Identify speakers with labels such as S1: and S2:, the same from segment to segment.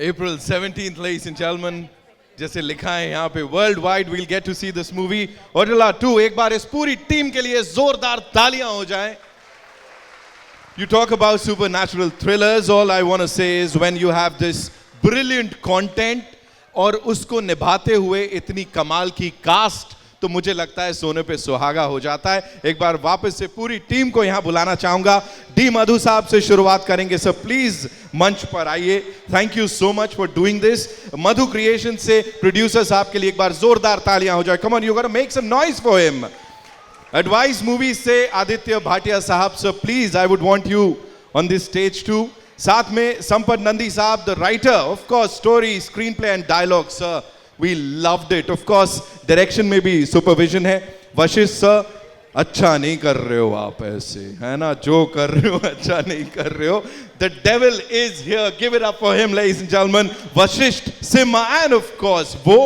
S1: April 17th, ladies and gentlemen. जैसे लिखा है यहाँ पे world wide will get to see this movie Odela 2. एक बार इस पूरी टीम के लिए जोरदार तालियां हो जाएं. You talk about supernatural thrillers. All I want to say is when you have this brilliant content और उसको निभाते हुए इतनी कमाल की कास्ट, तो मुझे लगता है सोने पे सुहागा हो जाता है. एक बार वापस से पूरी टीम को यहां बुलाना चाहूंगा. डी मधु साहब से शुरुआत करेंगे. सर प्लीज मंच पर आइए. Thank you so much for doing this. Madhu creation से प्रोड्यूसर साहब के लिए एक बार जोरदार तालियां हो जाए. Come on, you got to make some noise for him. Advice movie से आदित्य भाटिया साहब, sir please I would want you on this stage to. साथ में संपत नंदी साहब, the writer of course, story, screenplay and dialogue. Sir we loved it. Of course direction में भी supervision है. Vashishtha sir, अच्छा नहीं कर रहे हो आप ऐसे, है ना, जो कर रहे हो अच्छा नहीं कर रहे हो. The devil is here. Give it up for him, ladies and gentlemen. Vashishtha Simha, and of course वो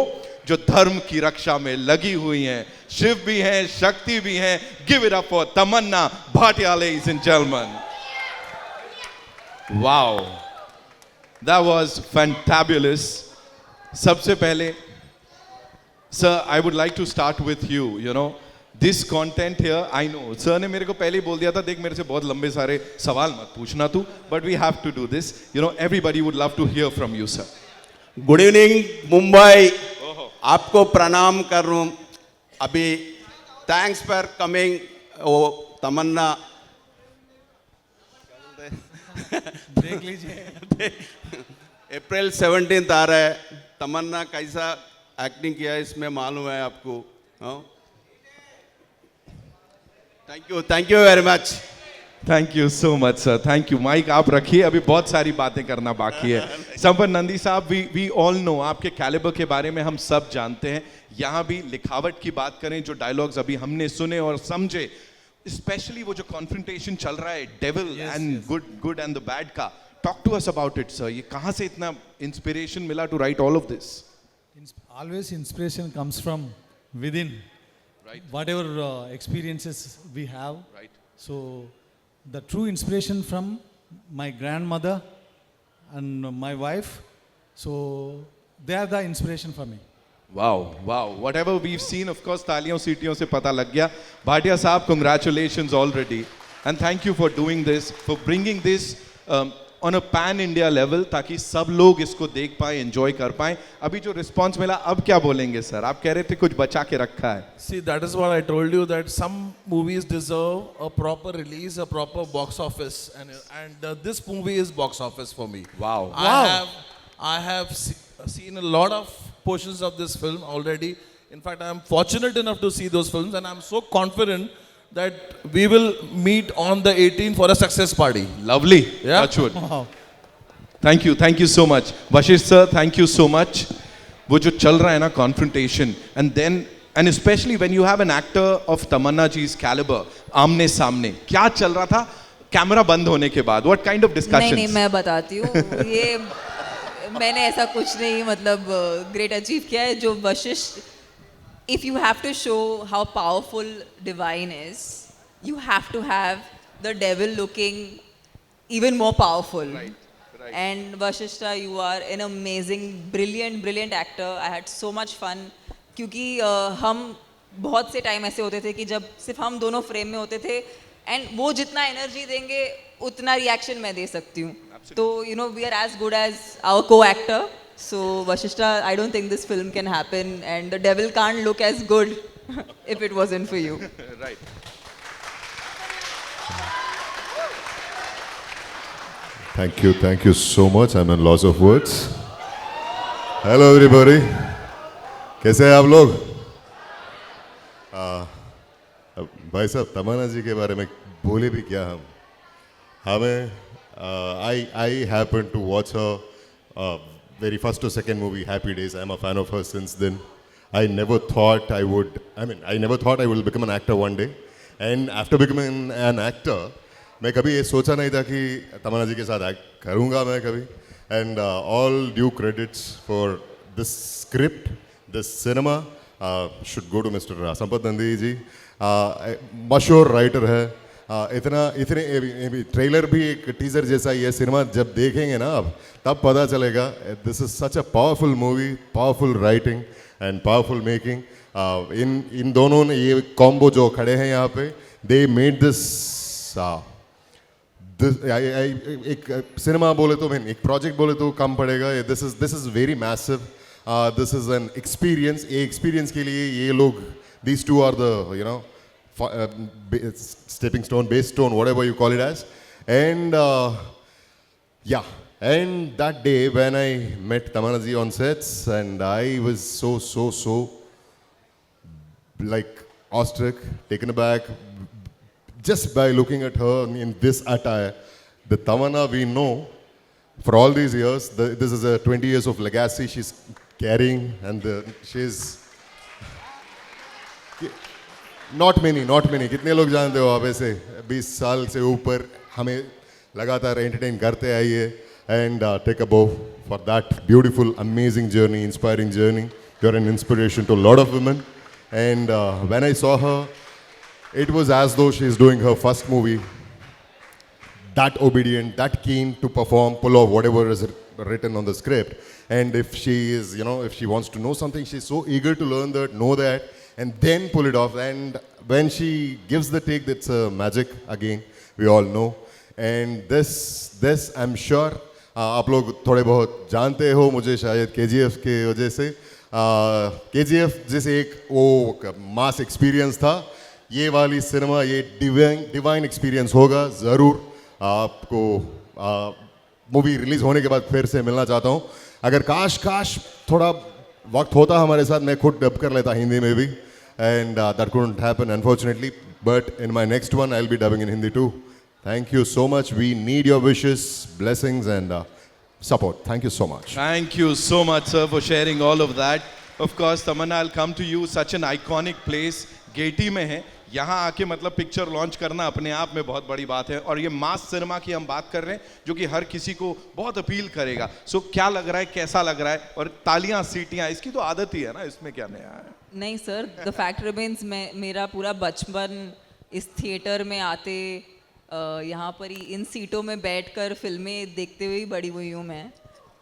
S1: जो धर्म की रक्षा में लगी हुई हैं, शिव भी हैं, शक्ति भी हैं. Give it up for Tamannaah Bhatia, ladies and gentlemen. Wow, that was fantabulous. सबसे पहले sir, I would like to start with you. You know this content here, I know sir ने मेरे को पहले ही बोल दिया था, देख मेरे से बहुत लंबे सारे सवाल मत पूछना तू, but we have to do this. You know everybody would love to hear from you sir.
S2: Good evening Mumbai. आपको प्रणाम कर रहा हूँ. अभी थैंक्स फॉर कमिंग. ओ तमन्ना देख लीजिए. अप्रैल 17 आ रहा है. तमन्ना कैसा एक्टिंग किया है इसमें मालूम है आपको. Thank you very much.
S1: Thank you so much sir, thank you. Mic आप रखिए, अभी बहुत सारी बातें करना बाकी है. संपत नंदी साहब, वी ऑल नो आपके कैलिबर के बारे में हम सब जानते हैं. यहाँ भी लिखावट की बात करें, जो डायलॉग्स अभी हमने सुने और समझे, स्पेशली वो जो कॉन्फ्रंटेशन चल रहा है devil and good and the bad का, talk to us about it sir. ये कहाँ से इतना inspiration मिला to write all of this?
S3: Always inspiration comes from within,
S1: right?
S3: Whatever experiences we have,
S1: right?
S3: So the true inspiration from my grandmother and my wife, so they are the inspiration for me.
S1: Wow, whatever we've seen, of course तालियों सीटियों से पता लग गया. भाटिया साहब, congratulations already and thank you for doing this, for bringing this on a pan India level, ताकि सब लोग इसको देख पाए, एंजॉय कर पाए. अभी जो रिस्पॉन्स मिला, अब क्या बोलेंगे सर? आप कह रहे थे कुछ बचा के रखा है.
S4: See, that is what I told you, that some movies deserve a proper release, a proper box office, and this movie is box office for me.
S1: Wow.
S4: I have seen a lot of portions of this film already. In fact, I am fortunate enough to see those films, and I am so confident that we will meet on the 18th for a success party.
S1: Lovely.
S4: Yeah.
S1: Touchwood. Wow. Thank you so much. Vashish sir, thank you so much. वो जो चल रहा है ना confrontation, and especially when you have an actor of Tamanna ji's caliber आमने सामने, क्या चल रहा था कैमरा बंद होने के बाद? What kind of discussions?
S5: नहीं, मैं बताती हूँ. ये मैंने ऐसा कुछ नहीं मतलब ग्रेट अचीव किया है. जो Vashishtha, if you have to show how powerful divine is, you have to have the devil looking even more powerful. Right. And Vashishta, you are an amazing, brilliant actor. I had so much fun क्योंकि हम बहुत से time ऐसे होते थे कि जब सिर्फ हम दोनों फ्रेम में होते थे, एंड वो जितना एनर्जी देंगे उतना रिएक्शन मैं दे सकती हूँ. तो you know we are as good as our co-actor. So Vashishta, I don't think this film can happen, and the devil can't look as good if it wasn't for you.
S1: Right.
S6: Thank you so much. I'm at loss of words. Hello everybody. कैसे हैं आप लोग? भाई साहब, तमन्ना जी के बारे में बोले भी क्या हम? हमें I happened to watch her very first or second movie, Happy Days. I'm a fan of her since then. I never thought I will become an actor one day. And after becoming an actor, मैं कभी ये सोचा नहीं था कि तमन्ना जी के साथ act करूँगा मैं कभी. And all due credits for this script, this cinema should go to Mr. Sampath Nandi ji. मशहूर राइटर है, इतने ट्रेलर भी एक टीजर जैसा ही है, सिनेमा जब देखेंगे ना अब तब पता चलेगा. This is such a powerful movie, powerful writing and powerful making. इन दोनों ने ये कॉम्बो जो खड़े हैं यहाँ पे, दे मेड दिस एक सिनेमा बोले तो एक प्रोजेक्ट बोले तो कम पड़ेगा. This is very massive. This is an experience. ये एक्सपीरियंस के लिए ये लोग, these two are the, you know, stepping stone, base stone, whatever you call it as. And yeah, and that day when I met Tamanna ji on sets, and I was so like awestruck, taken aback just by looking at her in this attire. The Tamanna we know for all these years, this is a 20 years of legacy she's carrying, and she's not many. कितने लोग जानते हो आप ऐसे 20 साल से ऊपर हमें लगातार एंटरटेन करते आइए. And take a bow for that beautiful, amazing journey, inspiring journey. You're an inspiration to a lot of women. And when I saw her, it was as though she's doing her first movie. That obedient, that keen to perform, pull off whatever is written on the script. And if she is, you know, if she wants to know something, she's so eager to learn that, know that, and then pull it off. And when she gives the take, that's magic again, we all know. And this I'm sure आप लोग थोड़े बहुत जानते हो मुझे शायद KGF के वजह से. KGF जैसे एक वो मास एक्सपीरियंस था, ये वाली सिनेमा ये डिवाइन एक्सपीरियंस होगा ज़रूर. आपको मूवी रिलीज होने के बाद फिर से मिलना चाहता हूँ. अगर काश थोड़ा वक्त होता हमारे साथ, मैं खुद डब कर लेता हिंदी में भी. And that couldn't happen unfortunately, but in my next one I'll be dubbing in Hindi too. Thank you so much. We need your wishes, blessings and support. Thank you so much.
S1: Thank you so much, sir, for sharing all of that. Of course, Tamanna, I'll come to you. Such an iconic place, Getty में है. यहाँ आके मतलब picture launch करना अपने आप में बहुत बड़ी बात है. और ये मास सिनेमा की हम बात कर रहे हैं जो कि हर किसी को बहुत अपील करेगा. सो क्या लग रहा है, कैसा लग रहा है? और तालियां, सीटियां, इसकी तो आदत ही है ना, इसमें क्या नया है?
S5: नहीं सर, द फैक्ट रिमेन्स, मेरा पूरा बचपन इस थिएटर में आते, यहाँ पर ही इन सीटों में बैठकर फिल्में देखते हुए ही बड़ी हुई हूँ मैं.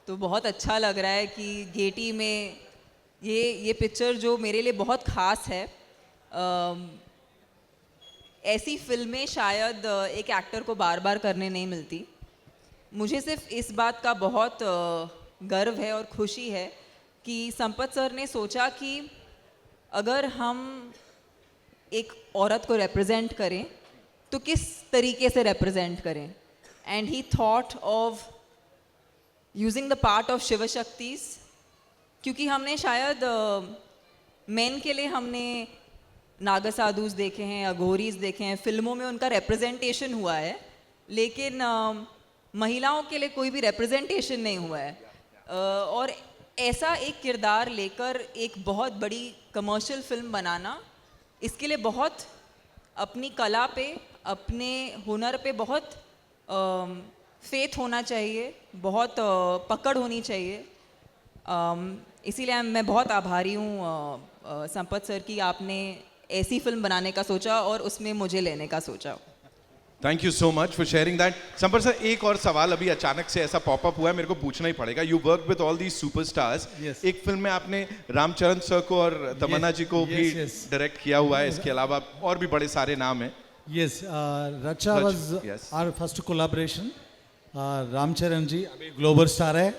S5: तो बहुत अच्छा लग रहा है कि गेटी में ये पिक्चर जो मेरे लिए बहुत ख़ास है. ऐसी फिल्में शायद एक एक्टर को बार बार करने नहीं मिलती. मुझे सिर्फ इस बात का बहुत गर्व है और खुशी है कि संपत सर ने सोचा कि अगर हम एक औरत को रिप्रेजेंट करें तो किस तरीके से रिप्रेजेंट करें. And he thought of using the part of Shiv Shaktis, क्योंकि हमने शायद मेन के लिए हमने नागासाधुस देखे हैं, अघोरीज देखे हैं, फिल्मों में उनका रिप्रेजेंटेशन हुआ है, लेकिन महिलाओं के लिए कोई भी रिप्रेजेंटेशन नहीं हुआ है. और ऐसा एक किरदार लेकर एक बहुत बड़ी कमर्शियल फिल्म बनाना, इसके लिए बहुत अपनी कला पे, अपने हुनर पे बहुत फेथ होना चाहिए, बहुत पकड़ होनी चाहिए. इसीलिए मैं बहुत आभारी हूँ संपत सर की, आपने ऐसी फिल्म बनाने का सोचा और उसमें मुझे लेने का सोचा.
S1: Thank you so much for sharing that. Sampath sir, एक और सवाल अभी अचानक से ऐसा पॉपअप हुआ है, मेरे को पूछना ही पड़ेगा. You work with all these superstars. एक फिल्म में आपने रामचरण सर को और तमन्ना जी को भी डायरेक्ट किया हुआ है, इसके अलावा और भी बड़े सारे नाम हैं.
S3: Yes, Racha was our first collaboration. Ramcharan जी अभी ग्लोबल स्टार है,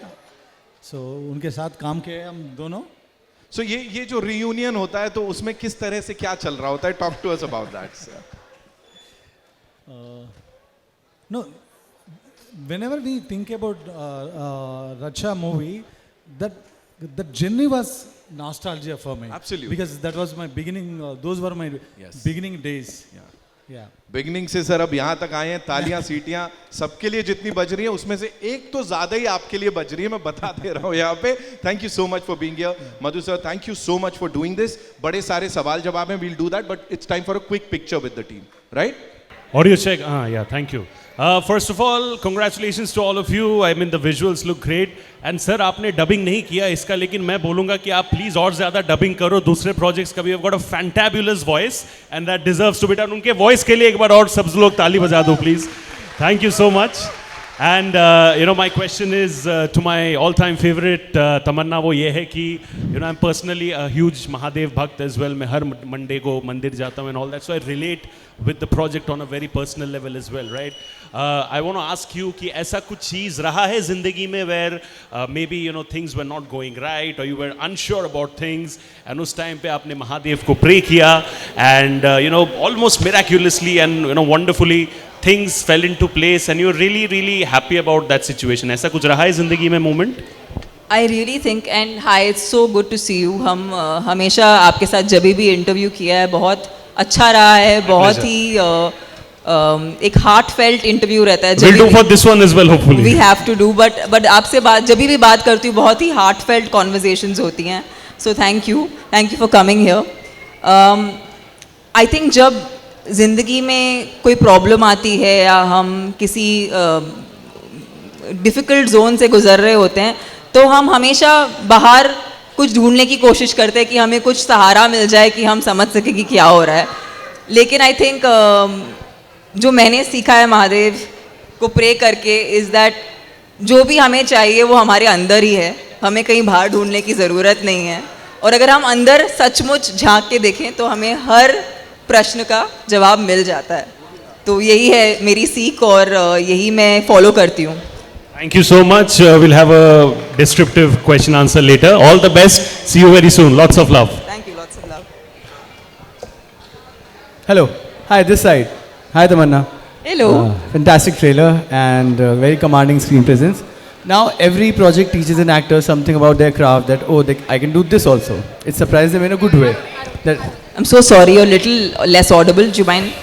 S3: so उनके साथ काम किए हम दोनों.
S1: So ये जो रियूनियन होता है तो उसमें किस तरह से क्या चल रहा होता है? Talk to us about that sir.
S3: No, whenever we think about Racha movie, that journey was nostalgia for me.
S1: Absolutely.
S3: Because that was my beginning. Those were my beginning days. Yeah.
S1: Beginning से sir अब यहाँ तक आए हैं. तालियां, सीटियां सबके लिए जितनी बज रही है उसमें से एक तो ज्यादा ही आपके लिए बज रही है, मैं बता दे रहा हूँ यहाँ पे. Thank you so much for being here. Madhu sir, thank you so much for doing this. बड़े सारे सवाल जवाब हैं, we'll do that, but it's time for a quick picture with the team, right?
S7: Audio check. Yeah, thank you. First of all, congratulations to all of you. I mean, the visuals look great. And sir, आपने dubbing नहीं किया इसका, लेकिन मैं बोलूँगा कि आप please और ज़्यादा dubbing करो दूसरे projects का भी. You've got a fantabulous voice and that deserves to be done. उनके voice के लिए एक बार और सब लोग ताली बजा दो please. Thank you so much. And you know, my question is to my all-time favorite Tamanna. वो ये है कि you know, I'm personally a huge Mahadev bhakt as well. मैं हर Monday को मंदिर जाता हूँ and all that. So I relate with the project on a very personal level as well, right? I want to ask you कि ऐसा कुछ चीज़ रहा है ज़िंदगी में where maybe you know things were not going right or you were unsure about things and उस time पे आपने महादेव को pray किया and you know almost miraculously and you know wonderfully things fell into place and you're really really happy about that situation. ऐसा कुछ रहा है ज़िंदगी में moment?
S5: I really think and hi, it's so good to see you. हम हमेशा आपके साथ जब भी इंटरव्यू किया है बहुत अच्छा रहा है, बहुत ही एक हार्टफेल्ट इंटरव्यू रहता है.
S7: We'll do for this one as well hopefully.
S5: We have to do but आपसे बात जब भी बात करती हूँ बहुत ही हार्टफेल्ट कॉन्वर्जेशंस होती हैं. So thank you for coming here. I think जब ज़िंदगी में कोई प्रॉब्लम आती है या हम किसी डिफ़िकल्ट जोन से गुज़र रहे होते हैं तो हम हमेशा बाहर कुछ ढूंढने की कोशिश करते हैं कि हमें कुछ सहारा मिल जाए कि हम समझ सकें कि क्या हो रहा है. लेकिन आई थिंक जो मैंने सीखा है महादेव को प्रे करके इज़ दैट जो भी हमें चाहिए वो हमारे अंदर ही है, हमें कहीं बाहर ढूंढने की ज़रूरत नहीं है. और अगर हम अंदर सचमुच झांक के देखें तो हमें हर प्रश्न का जवाब मिल जाता है. तो यही है मेरी सीख और यही मैं फॉलो करती हूँ.
S7: Thank you so much. We'll have a descriptive question answer later. All the best. See you very soon. Lots of love.
S5: Thank you, lots of love.
S8: Hello. Hi, this side. Hi, Tamanna.
S5: Hello.
S8: Fantastic trailer and very commanding screen presence. Now, every project teaches an actor something about their craft that, oh, I can do this also. It surprises them in a good way.
S5: I'm so sorry, you're a little less audible. Do you mind?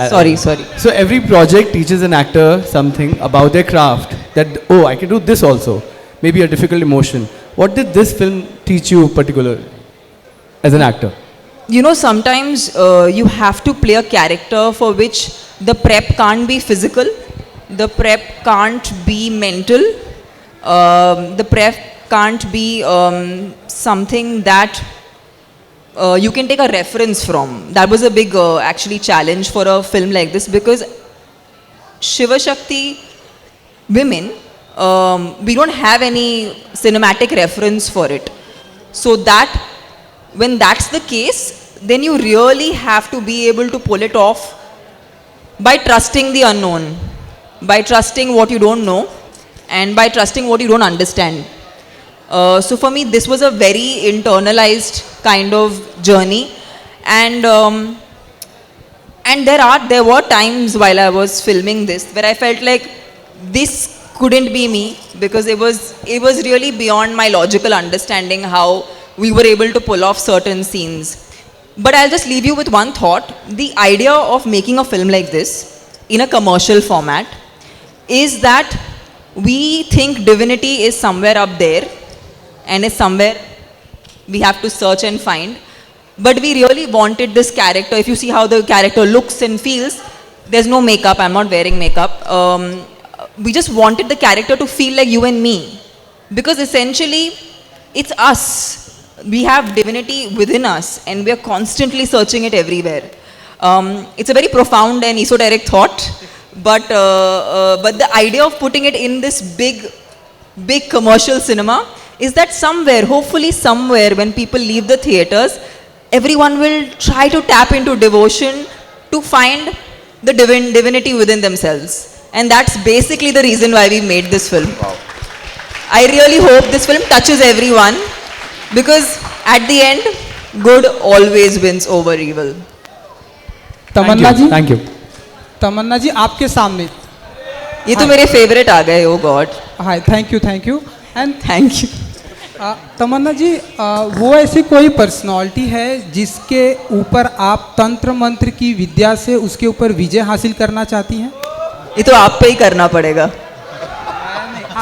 S5: Sorry.
S8: So, every project teaches an actor something about their craft that, oh, I can do this also. Maybe a difficult emotion. What did this film teach you particularly as an actor?
S5: You know, sometimes you have to play a character for which the prep can't be physical, the prep can't be mental, the prep can't be something that you can take a reference from. That was a big actually challenge for a film like this because Shiva Shakti women, we don't have any cinematic reference for it. So that when that's the case, then you really have to be able to pull it off by trusting the unknown, by trusting what you don't know, and by trusting what you don't understand. So for me, this was a very internalized kind of journey, and there were times while I was filming this where I felt like this couldn't be me because it was really beyond my logical understanding how we were able to pull off certain scenes. But I'll just leave you with one thought. The idea of making a film like this in a commercial format is that we think divinity is somewhere up there and is somewhere we have to search and find. But we really wanted this character. If you see how the character looks and feels, there's no makeup. I'm not wearing makeup. We just wanted the character to feel like you and me. Because essentially, it's us. We have divinity within us and we are constantly searching it everywhere. It's a very profound and esoteric thought, but the idea of putting it in this big commercial cinema is that somewhere, hopefully somewhere, when people leave the theaters, everyone will try to tap into devotion to find the divinity within themselves. And that's basically the reason why we made this film. Wow. I really hope this film touches everyone. Because at the end, good always wins over evil.
S8: Tamanna ji,
S9: Thank you. Tamanna ji, आपके सामने.
S5: ये तो मेरे favorite आ गए, oh God.
S9: Hi, thank you. And
S5: thank you.
S9: तमन्ना जी, वो ऐसी कोई personality है जिसके ऊपर आप तंत्र मंत्र की विद्या से उसके ऊपर विजय हासिल करना चाहती हैं?
S5: ये तो आप पे ही करना पड़ेगा.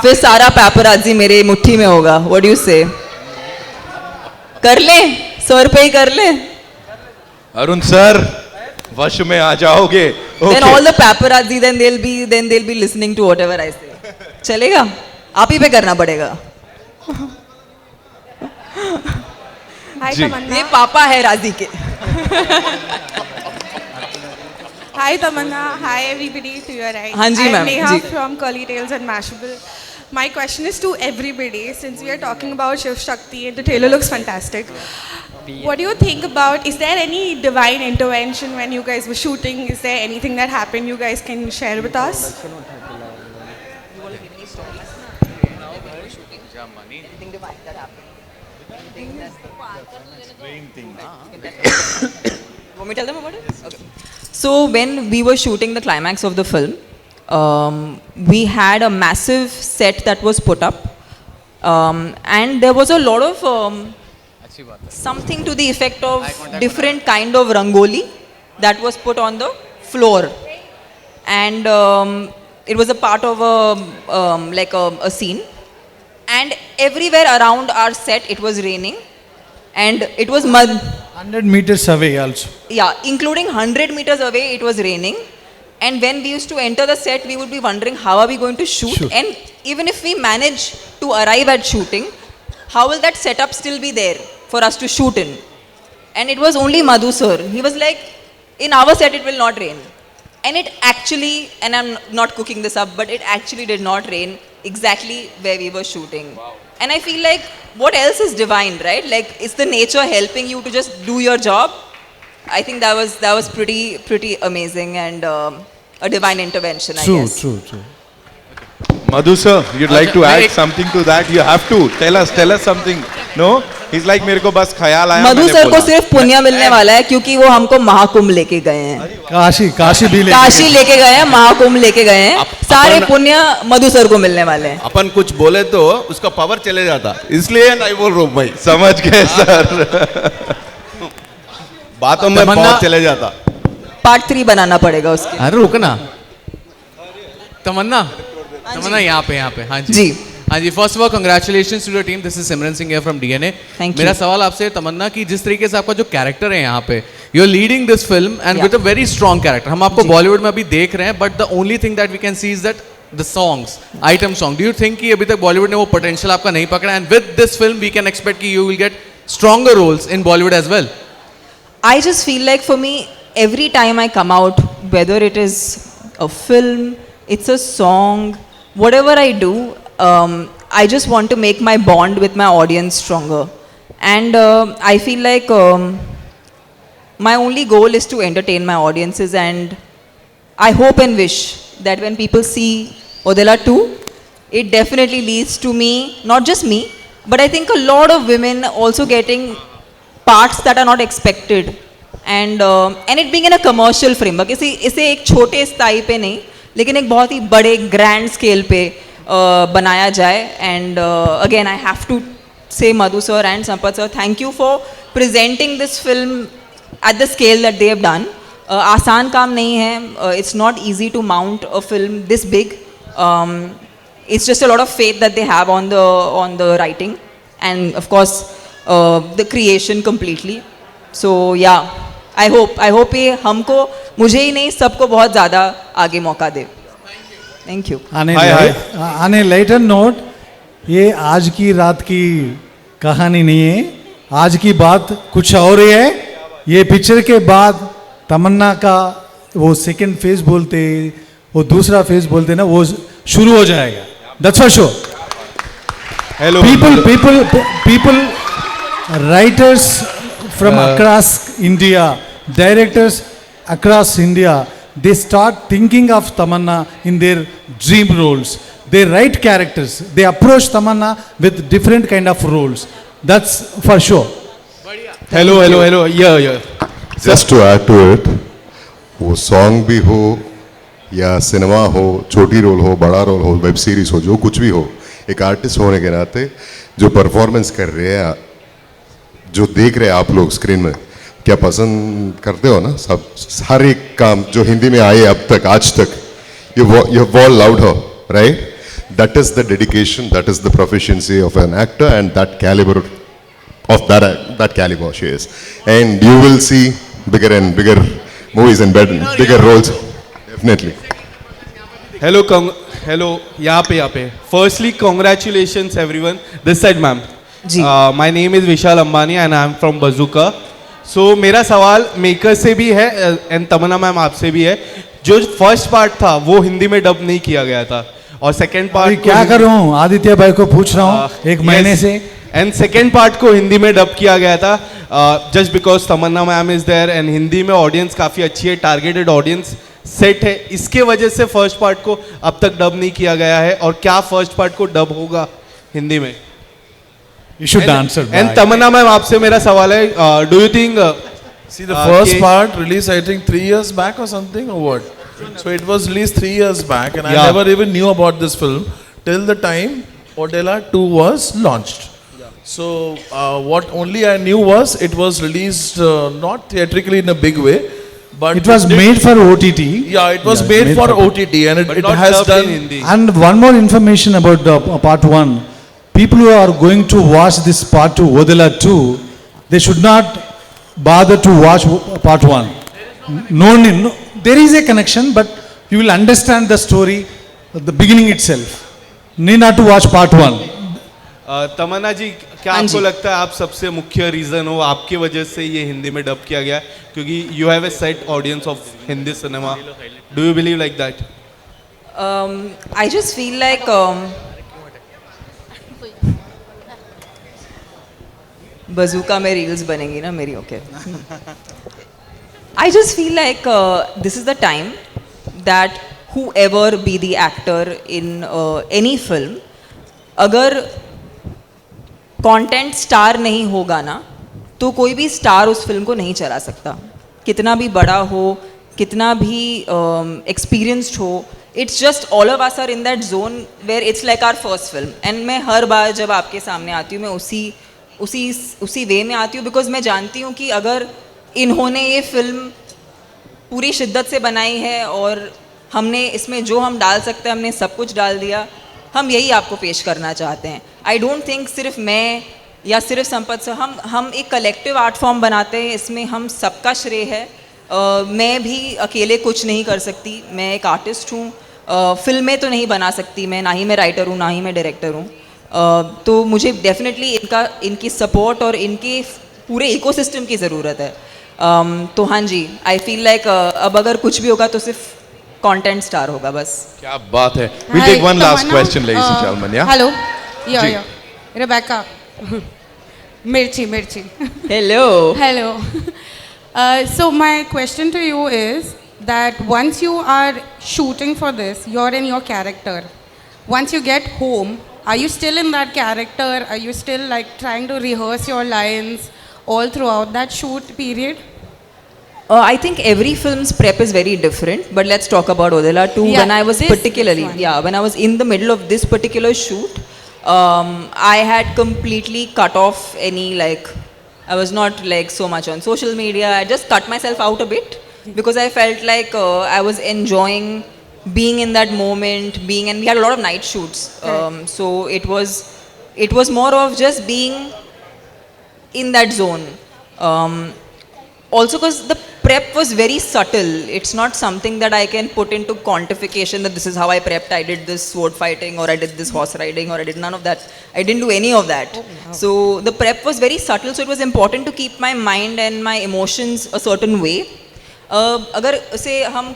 S5: फिर सारा पैपराज़ी मेरे मुट्ठी में होगा. What do you say? कर ले, सर पे ही कर ले.
S1: अरुण सर, वश में आ जाओगे.
S5: Then
S1: Okay.
S5: all the paparazzi, then they'll be listening to whatever I say. चलेगा? आप ही पे करना पड़ेगा.
S10: Hi
S1: जी.
S10: Tamanna.
S5: ये पापा है राजी के.
S10: Hi Tamanna. Hi everybody to your right.
S5: हाँ जी,
S10: I'm
S5: ma'am.
S10: Neha
S5: ji.
S10: from Curly Tales and Mashable. My question is to everybody, since we are talking about Shiv Shakti and the trailer looks fantastic. What do you think about, is there any divine intervention when you guys were shooting? Is there anything that happened you guys can share with us?
S5: Want me to tell them about it? Okay. So when we were shooting the climax of the film, we had a massive set that was put up, and there was a lot of something to the effect of different kind of rangoli that was put on the floor, and it was a part of a scene, and everywhere around our set it was raining, and it was mud.
S3: 100 meters away also.
S5: Yeah, including 100 meters away, it was raining. And when we used to enter the set, we would be wondering how are we going to shoot? And even if we manage to arrive at shooting, how will that setup still be there for us to shoot in? And it was only Madhu sir. He was like, in our set it will not rain. And it actually, and I'm not cooking this up, but it actually did not rain exactly where we were shooting. Wow. And I feel like what else is divine, right? Like, it's the nature helping you to just do your job. I think that was pretty amazing and a divine intervention, I guess.
S3: True.
S1: Madhu sir, you'd like to add something to that? You have to. Tell us something. No? He's like, मेरे को बस ख्याल आया.
S5: मधु
S1: मैंने
S5: sir को
S1: बोला.
S5: सिर्फ पुण्य मिलने वाला है क्योंकि वो हमको महाकुंभ लेके गए हैं.
S3: काशी भी ले
S5: काशी लेके गए हैं, महाकुंभ लेके गए हैं. सारे पुण्य मधु सर को मिलने वाले हैं.
S2: अपन कुछ बोले तो उसका पावर चले जाता, इसलिए नहीं बोल रहा हूँ भाई.
S1: समझ गए सर.
S2: बातों में पावर चले जाता.
S5: पार्ट 3 बनाना पड़ेगा उसके.
S8: अरे रुकना. तमन्ना यहाँ पे. हाँ जी. हाँ जी, first of all congratulations to the team. This is Simran Singh here from DNA. मेरा सवाल आपसे तमन्ना कि जिस तरीके से आपका जो कैरेक्टर है यहाँ पे, you are leading this film and with a very strong character. हम आपको बॉलीवुड में अभी देख रहे हैं, but the only thing that we can see is that the songs, item song. Do you think कि अभी तक बॉलीवुड ने वो पोटेंशियल आपका नहीं पकड़ा, and with this film we can expect कि you will get stronger roles in Bollywood as well?
S5: I just feel like for me, every time I come out, whether it is a film, it's a song, whatever I do, I just want to make my bond with my audience stronger. And I feel like my only goal is to entertain my audiences, and I hope and wish that when people see Odela 2, it definitely leads to me, not just me, but I think a lot of women also getting parts that are not expected, and it being in a commercial framework. इसे एक छोटे स्थाई पे नहीं, लेकिन एक बहुत ही बड़े ग्रैंड स्केल पे बनाया जाए. And again I have to say Madhu sir and Sampath sir, thank you for presenting this film at the scale that they have done. आसान काम नहीं है. It's not easy to mount a film this big. It's just a lot of faith that they have on the writing, and of course the creation completely. So yeah, I hope ये हमको, मुझे ही नहीं, सबको बहुत ज़्यादा आगे मौका दे. Thank you.
S3: आने लाइटर नोट, ये आज की रात की कहानी नहीं है. आज की बात कुछ और ही है. ये पिक्चर के बाद तमन्ना का वो सेकंड फेज बोलते, वो दूसरा फेज बोलते ना, वो शुरू हो जाएगा. That's for sure.
S1: Hello.
S3: People, writers from across India, directors across India, they start thinking of Tamanna in their dream roles. They write characters. They approach Tamanna with different kind of roles. That's for sure.
S1: Hello. Yeah.
S6: Just to add to it, वो song भी हो या cinema हो, छोटी role हो, बड़ा role हो, web series हो, जो कुछ भी हो, एक आर्टिस्ट होने के नाते जो परफॉर्मेंस कर रहे हैं, जो देख रहे हैं आप लोग स्क्रीन में, क्या पसंद करते हो ना सब. हर एक काम जो हिंदी में आए अब तक, आज तक, you have all loved her, right? That is the dedication, that is the proficiency of an actor, and that caliber of that caliber she is. And you will see bigger and bigger movies and bigger roles. Definitely.
S11: Hello, hello. यहाँ पे. Firstly, congratulations everyone. This side, ma'am.
S5: Ji.
S11: My name is Vishal Ambani and I am from Bazooka. So मेरा सवाल maker से भी है and Tamannaah ma'am आपसे भी है. जो फर्स्ट पार्ट था वो हिंदी में डब नहीं किया गया था और सेकंड पार्ट
S3: क्या करूं, आदित्य भाई को पूछ रहा हूं एक महीने से.
S11: एंड सेकेंड पार्ट को हिंदी में डब किया गया था just because Tamannaah ma'am is there and Hindi में ऑडियंस काफ़ी अच्छी है, टारगेटेड ऑडियंस सेट है. इसके वजह से फर्स्ट पार्ट को अब तक डब नहीं किया गया है और क्या फर्स्ट पार्ट को डब होगा हिंदी में?
S3: You should answer.
S11: And Tamannaah ma'am आपसे मेरा सवाल है, do you think
S4: See the first part released I think 3 years back or something or what? So it was released 3 years back and I never even knew about this film till the time Odella 2 was launched. So what only I knew was it was released not theatrically in a big way, but
S3: it was made for OTT.
S4: Yeah, it was made for OTT and it has done.
S3: And one more information about part 1. People who are going to watch this part 2, Odella 2, they should not bother to watch part 1. No, there is a connection, but you will understand the story at the beginning itself. Need not to watch part 1.
S11: तमन्ना जी, क्या आपको लगता है आप सबसे मुख्य reason हो आपकी वजह से ये हिंदी में डब किया गया, क्योंकि you have a set audience of Hindi cinema. Do you believe like that?
S5: I just feel like बजूका में रील्स बनेंगी ना मेरी. Okay. I just feel like this is the time that whoever be the actor in any film, अगर content star नहीं होगा ना तो कोई भी स्टार उस फिल्म को नहीं चला सकता, कितना भी बड़ा हो, कितना भी एक्सपीरियंस्ड हो. It's just all of us are in that zone where it's like our first film. And मैं हर बार जब आपके सामने आती हूँ मैं उसी वे में आती हूँ, बिकॉज मैं जानती हूँ कि अगर इन्होंने ये फिल्म पूरी शिद्दत से बनाई है और हमने इसमें जो हम डाल सकते हैं हमने सब कुछ डाल दिया, हम यही आपको पेश करना चाहते हैं. आई डोंट थिंक सिर्फ मैं या सिर्फ संपत से, हम एक कलेक्टिव आर्ट फॉर्म बनाते हैं, इसमें हम सबका श्रेय है. मैं भी अकेले कुछ नहीं कर सकती, मैं एक आर्टिस्ट हूँ, फिल्में तो नहीं बना सकती मैं, ना ही मैं राइटर हूँ ना ही मैं डायरेक्टर हूँ. तो मुझे डेफिनेटली इनकी सपोर्ट और इनके पूरे इकोसिस्टम की ज़रूरत है. तो हाँ जी, आई फील लाइक अब अगर कुछ भी होगा तो सिर्फ कंटेंट स्टार होगा बस.
S1: क्या बात है. We'll take one last question, ladies and gentlemen. Yeah.
S12: Hello. Yeah. Rebecca. Mirchi.
S5: Hello.
S12: So my question to you is that once you are shooting for this, you're in your character. Once you get home, are you still in that character? Are you still like trying to rehearse your lines all throughout that shoot period?
S5: I think every film's prep is very different, but let's talk about Odella 2.
S12: Yeah,
S5: when I was when I was in the middle of this particular shoot, I had completely cut off any I was not so much on social media. I just cut myself out a bit because I felt like I was enjoying being in that moment, and we had a lot of night shoots. So it was more of just being in that zone. Also because the prep was very subtle. It's not something that I can put into quantification that this is how I prepped. I did this sword fighting or I did this horse riding or I did none of that. I didn't do any of that. Oh, wow. So the prep was very subtle. So it was important to keep my mind and my emotions a certain way. अगर उसे हम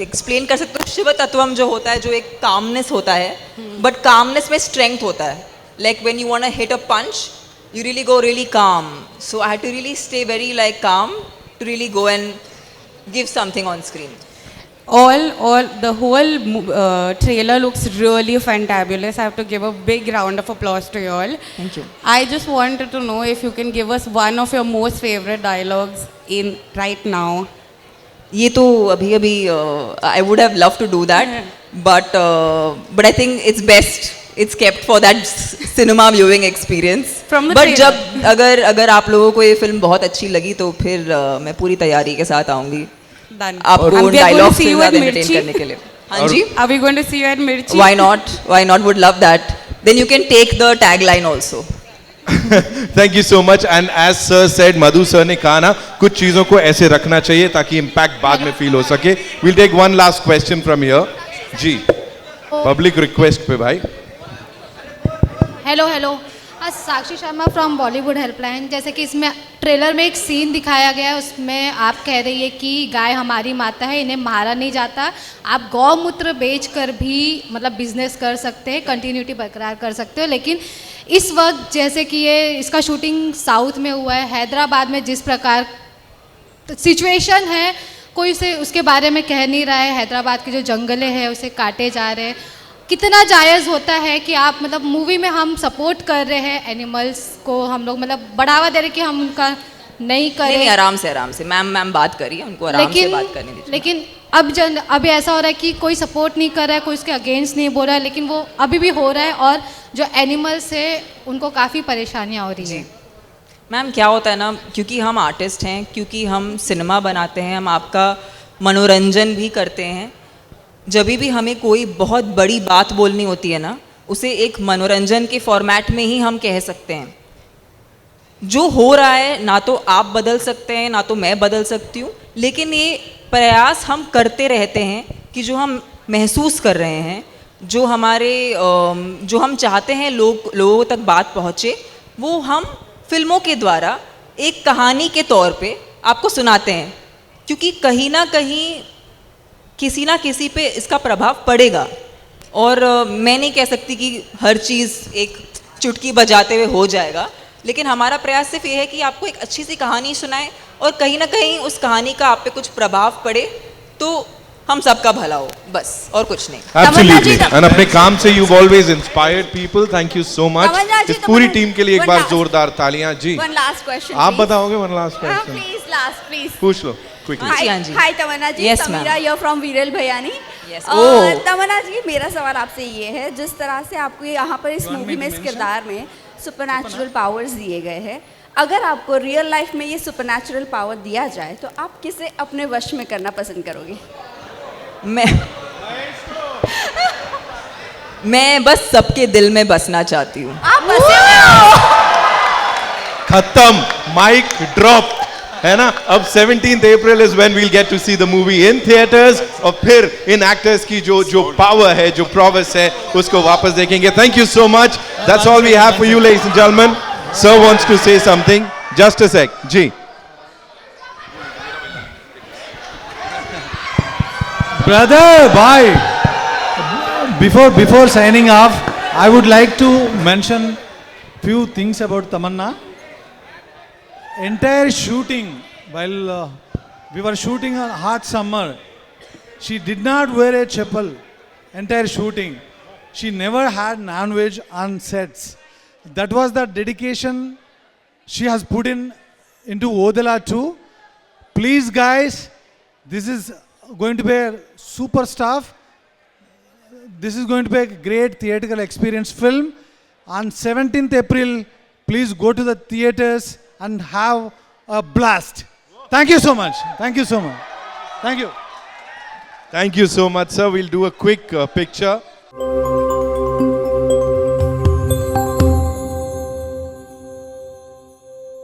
S5: explain कर सकते हो, शिव तत्वम जो होता है, जो एक कामनेस होता है, बट कामनेस में स्ट्रेंथ होता है. Like when you want to hit a punch, you really go really calm. So I had to really stay very calm to really go and give something on screen.
S12: The whole trailer looks really fantabulous. I have to give a big round of applause to you all.
S5: Thank you.
S12: I just wanted to know if you can give us one of your most favorite dialogues in right now.
S5: ये तो अभी I would have loved to do that, but I think it's best. It's kept for that cinema viewing experience.
S12: From the
S5: but
S12: trailer.
S5: जब अगर आप लोगों को ये film बहुत अच्छी लगी तो फिर मैं पूरी तैयारी के साथ आऊँगी.
S12: Done.
S5: आपको डायलॉग से ज़्यादा एंटरटेन करने के लिए. हाँ जी.
S12: Are we going to see you at Mirchi?
S5: Why not? Would love that. Then you can take the tagline also.
S1: Thank you so much. And as sir said, Madhu sir ने कहा ना, कुछ चीजों को ऐसे रखना चाहिए ताकि इम्पैक्ट बाद में फील हो सके. Will take one last question from here. जी, पब्लिक रिक्वेस्ट पे भाई.
S13: Hello hello, Sakshi Sharma from Bollywood helpline. जैसे कि इसमें ट्रेलर में एक सीन दिखाया गया है, उसमें आप कह रही है कि गाय हमारी माता है, इन्हें मारा नहीं जाता. आप गौमूत्र बेचकर भी मतलब बिजनेस कर सकते हैं, कंटिन्यूटी बरकरार कर सकते हो. लेकिन इस वक्त जैसे कि ये इसका शूटिंग साउथ में हुआ है, हैदराबाद में जिस प्रकार सिचुएशन है, कोई उसे उसके बारे में कह नहीं रहा है. हैदराबाद के जो जंगले हैं उसे काटे जा रहे हैं. कितना जायज़ होता है कि आप मतलब मूवी में हम सपोर्ट कर रहे हैं एनिमल्स को, हम लोग मतलब बढ़ावा दे रहे कि हम उनका नहीं करें.
S5: नहीं, आराम से मैम बात करिए, उनको आराम से बात करने दीजिए.
S13: लेकिन अब ऐसा हो रहा है कि कोई सपोर्ट नहीं कर रहा है, कोई उसके अगेंस्ट नहीं बोल रहा है, लेकिन वो अभी भी हो रहा है और जो एनिमल्स है उनको काफ़ी परेशानियाँ हो रही हैं.
S5: मैम क्या होता है ना, क्योंकि हम आर्टिस्ट हैं, क्योंकि हम सिनेमा बनाते हैं, हम आपका मनोरंजन भी करते हैं. जब भी हमें कोई बहुत बड़ी बात बोलनी होती है ना, उसे एक मनोरंजन के फॉर्मेट में ही हम कह सकते हैं. जो हो रहा है ना तो आप बदल सकते हैं ना तो मैं बदल सकती हूँ, लेकिन ये प्रयास हम करते रहते हैं कि जो हम महसूस कर रहे हैं, जो हम चाहते हैं लोगों तक बात पहुँचे, वो हम फिल्मों के द्वारा एक कहानी के तौर पे आपको सुनाते हैं. क्योंकि कहीं ना कहीं किसी ना किसी पे इसका प्रभाव पड़ेगा. और मैं नहीं कह सकती कि हर चीज़ एक चुटकी बजाते हुए हो जाएगा, लेकिन हमारा प्रयास सिर्फ ये है कि आपको एक अच्छी सी कहानी सुनाएं और कहीं ना कहीं उस कहानी का आप पे कुछ प्रभाव पड़े तो हम सबका भला हो, बस, और कुछ नहीं.
S1: Absolutely. And अपने काम से you've always inspired people. Thank you so much. इस पूरी टीम के लिए एक बार जोरदार तालियां. जी,
S14: One last question.
S1: आप बताओगे one last question?
S14: Please.
S1: पूछ लो quickly.
S14: Hi Tamannaah ji.
S5: Yes,
S14: Samira
S5: ma'am.
S14: here from वीरल भयानी.
S5: Yes.
S14: तमन्ना जी, मेरा सवाल आपसे ये है, जिस तरह से आपको यहाँ पर इस मूवी में, इस किरदार में सुपरनैचुरल पावर्स दिए गए हैं, अगर आपको रियल लाइफ में ये सुपरनैचुरल पावर दिया जाए तो आप किसे अपने वश में करना पसंद करोगे?
S5: मैं बस सबके दिल में बसना चाहती हूँ.
S14: आप बसे हुए हो.
S1: खत्म, माइक ड्रॉप, है ना. अब 17th April is when we'll get to see the movie in theaters. और फिर इन एक्टर्स की जो पावर है, जो प्रोवेस है, उसको वापस देखेंगे. Thank you so much. That's all we have for you, ladies and gentlemen. Sir wants to say something. Just a sec. Ji.
S3: Brother, bye. Before signing off, I would like to mention few things about Tamanna. Entire shooting, while we were shooting on hot summer, she did not wear a chappal. Entire shooting, she never had non-veg on sets. That was the dedication she has put into Odala 2. Please, guys, this is going to be a super stuff. This is going to be a great theatrical experience film. On 17th April, please go to the theaters and have a blast. Thank you so much. Thank you so much. Thank you.
S1: Thank you so much, sir. We'll do a quick picture.